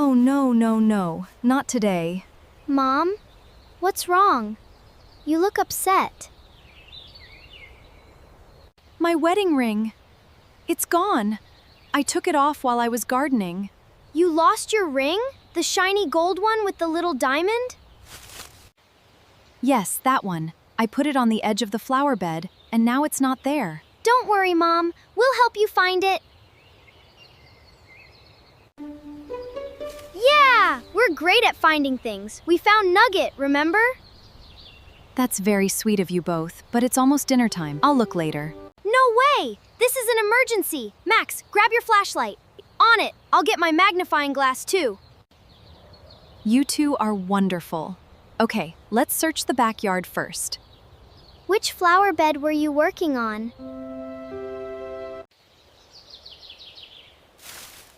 Oh no, no, no, not today. Mom, what's wrong? You look upset. My wedding ring. It's gone. I took it off while I was gardening. You lost your ring? The shiny gold one with the little diamond? Yes, that one. I put it on the edge of the flower bed, and now it's not there. Don't worry, Mom. We'll help you find it. Yeah! We're great at finding things. We found Nugget, remember? That's very sweet of you both, but it's almost dinner time. I'll look later. No way! This is an emergency. Max, grab your flashlight. On it. I'll get my magnifying glass too. You two are wonderful. Okay, let's search the backyard first. Which flower bed were you working on?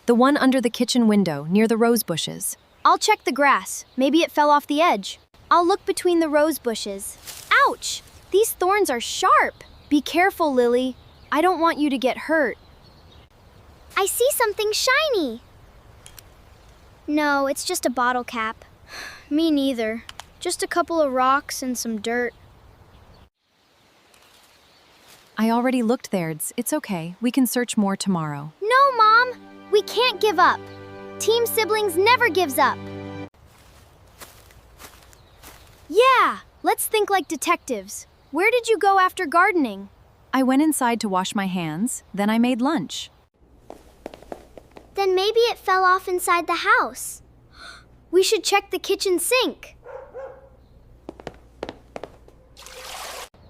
The one under the kitchen window, near the rose bushes. I'll check the grass. Maybe it fell off the edge. I'll look between the rose bushes. Ouch! These thorns are sharp. Be careful, Lily. I don't want you to get hurt. I see something shiny. No, it's just a bottle cap. Me neither. Just a couple of rocks and some dirt. I already looked there. It's okay. We can search more tomorrow. No, Mom! We can't give up. Team Siblings never gives up. Yeah! Let's think like detectives. Where did you go after gardening? I went inside to wash my hands, then I made lunch. Then maybe it fell off inside the house. We should check the kitchen sink.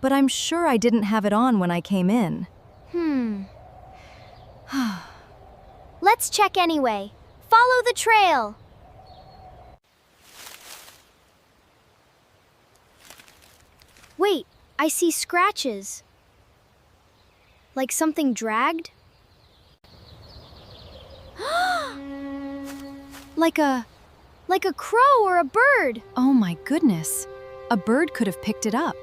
But I'm sure I didn't have it on when I came in. Let's check anyway. Follow the trail. Wait, I see scratches. Like something dragged? Like a crow or a bird. Oh my goodness. A bird could have picked it up.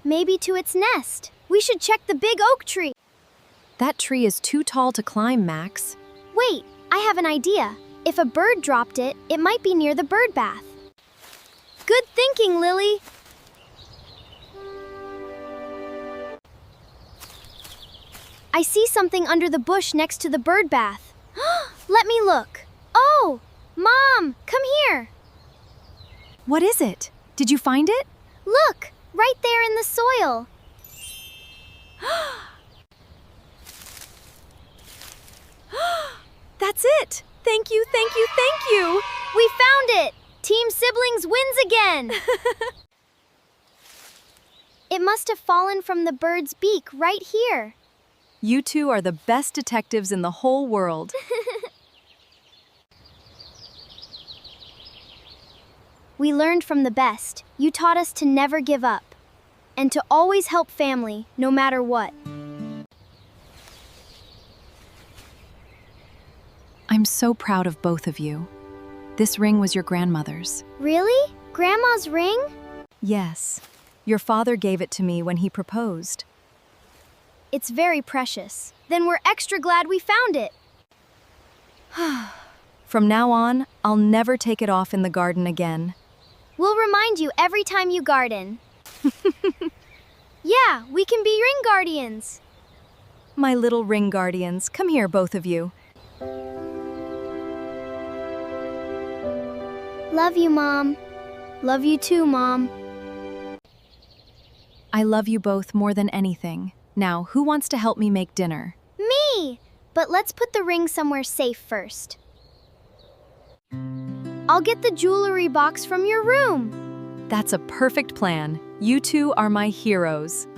Maybe to its nest. We should check the big oak tree. That tree is too tall to climb, Max. Wait, I have an idea. If a bird dropped it, it might be near the bird bath. Good thinking, Lily. I see something under the bush next to the bird bath. Let me look. Oh, Mom, come here. What is it? Did you find it? Look, right there in the soil. That's it! Thank you, thank you, thank you! We found it! Team Siblings wins again! It must have fallen from the bird's beak right here. You two are the best detectives in the whole world. We learned from the best. You taught us to never give up and to always help family, no matter what. I'm so proud of both of you. This ring was your grandmother's. Really? Grandma's ring? Yes. Your father gave it to me when he proposed. It's very precious. Then we're extra glad we found it. From now on, I'll never take it off in the garden again. We'll remind you every time you garden. Yeah, we can be ring guardians. My little ring guardians, come here, both of you. Love you, Mom. Love you too, Mom. I love you both more than anything. Now, who wants to help me make dinner? Me! But let's put the ring somewhere safe first. I'll get the jewelry box from your room. That's a perfect plan. You two are my heroes.